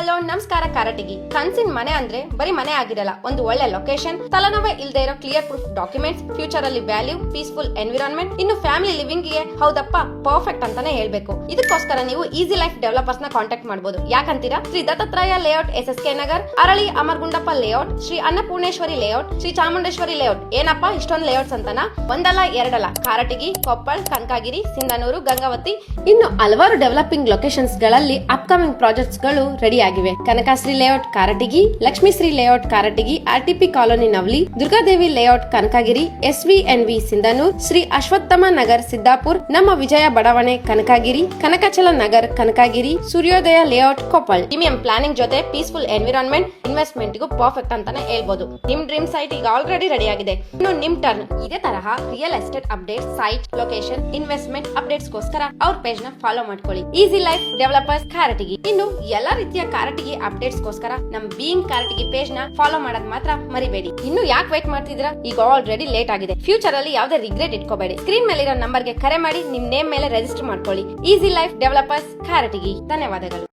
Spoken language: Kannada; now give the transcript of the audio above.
ಹಲೋ ನಮಸ್ಕಾರ ಕಾರಟಗಿ. ಕನ್ಸಿನ ಮನೆ ಅಂದ್ರೆ ಬರೀ ಮನೆ ಆಗಿರಲ್ಲ, ಒಂದು ಒಳ್ಳೆ ಲೊಕೇಶನ್, ತಲೆನೋವೇ ಇಲ್ಲದೆ ಇರೋ ಕ್ಲಿಯರ್ ಪ್ರೂಫ್ ಡಾಕ್ಯುಮೆಂಟ್ಸ್, ಫ್ಯೂಚರ್ ಅಲ್ಲಿ ವ್ಯಾಲ್ಯೂ, ಪೀಸ್ಫುಲ್ ಎನ್ವಿರಾನ್ಮೆಂಟ್, ಇನ್ನು ಫ್ಯಾಮಿಲಿ ಲಿವಿಂಗ್ ಗೆ ಹೌದಪ್ಪ ಪರ್ಫೆಕ್ಟ್ ಅಂತಾನೆ ಹೇಳ್ಬೇಕು. ಇದಕ್ಕೋಸ್ಕರ ನೀವು ಈಸಿ ಲೈಫ್ ಡೆವಲಪರ್ಸ್ ನ ಕಾಂಟ್ಯಾಕ್ಟ್ ಮಾಡಬಹುದು. ಯಾಕಂತೀರಾ? ಶ್ರೀ ದತ್ತಾತ್ರೇಯ ಲೇಔಟ್, SSK ನಗರ್, ಅರಳಿ Amaragundappa layout, Shri Annapoorneshwari layout, Shri Chamundeshwari layout. ಏನಪ್ಪಾ ಇಷ್ಟೊಂದು ಲೇಔಟ್ಸ್ ಅಂತನಾ? ಒಂದಲ್ಲ ಎರಡಲ್ಲ, ಕಾರಟಗಿ, ಕೊಪ್ಪಳ್, ಕನಕಗಿರಿ, ಸಿಂಧನೂರು, ಗಂಗಾವತಿ, ಇನ್ನು ಹಲವಾರು ಡೆವಲಪಿಂಗ್ ಲೊಕೇಶನ್ಸ್ ಗಳಲ್ಲಿ ಅಪ್ಕಮಿಂಗ್ ಪ್ರಾಜೆಕ್ಟ್ಸ್ ಗಳು ರೆಡಿ ಆಗಿವೆ. Kanakashree layout Karatagi, Lakshmishree layout Karatagi, RTP colony Navali, Durgadevi layout Kanakagiri, SVNV Sindhanur, Shri Ashwatthama Nagar Siddapur, ನಮ್ಮ ವಿಜಯ ಬಡಾವಣೆ Kanakagiri, Kanakachala Nagar Kanakagiri, Suryodaya layout Koppal. Premium planning ಜೊತೆ ಪೀಸ್ಫುಲ್ ಎನ್ವಿರಾನ್ಮೆಂಟ್, ಇನ್ವೆಸ್ಟ್ಮೆಂಟ್ ಗೂ ಪರ್ಫೆಕ್ಟ್ ಅಂತಾನೆ ಹೇಳ್ಬೋದು. ನಿಮ್ ಡ್ರೀಮ್ ಸೈಟ್ ಈಗ ಆಲ್ರೆಡಿ ರೆಡಿ ಆಗಿದೆ. ಇನ್ನು ನಿಮ್ ಟರ್ನ್. ಇದೇ ತರಹ real estate update, site, location, investment updates ಗೋಸ್ಕರ ಅವ್ರ ಪೇಜ್ ನ ಫಾಲೋ ಮಾಡ್ಕೊಳ್ಳಿ. Easy life developers Karatagi. ಇನ್ನು ಎಲ್ಲಾ ರೀತಿಯ ಕಾರಟಗಿ ಅಪ್ಡೇಟ್ಸ್ ಗೋಸ್ಕರ ನಮ್ ಬೀಯಿಂಗ್ ಕಾರಟಗಿ ಪೇಜ್ ನ ಫಾಲೋ ಮಾಡೋದ್ ಮಾತ್ರ ಮರಿಬೇಡಿ. ಇನ್ನು ಯಾಕೆ ವೇಟ್ ಮಾಡ್ತಿದ್ದೀರಾ? ಈಗ ಆಲ್ರೆಡಿ ಲೇಟ್ ಆಗಿದೆ. ಫ್ಯೂಚರ್ ಅಲ್ಲಿ ಯಾವುದೇ ರಿಗ್ರೆಟ್ ಇಟ್ಕೋಬೇಡಿ. ಸ್ಕ್ರೀನ್ ಮೇಲಿರೋ ನಂಬರ್ ಗೆ ಕರೆ ಮಾಡಿ ನಿಮ್ ನೇಮ್ ಮೇಲೆ ರಿಜಿಸ್ಟರ್ ಮಾಡ್ಕೊಳ್ಳಿ. Easy life developers Karatagi. ಧನ್ಯವಾದಗಳು.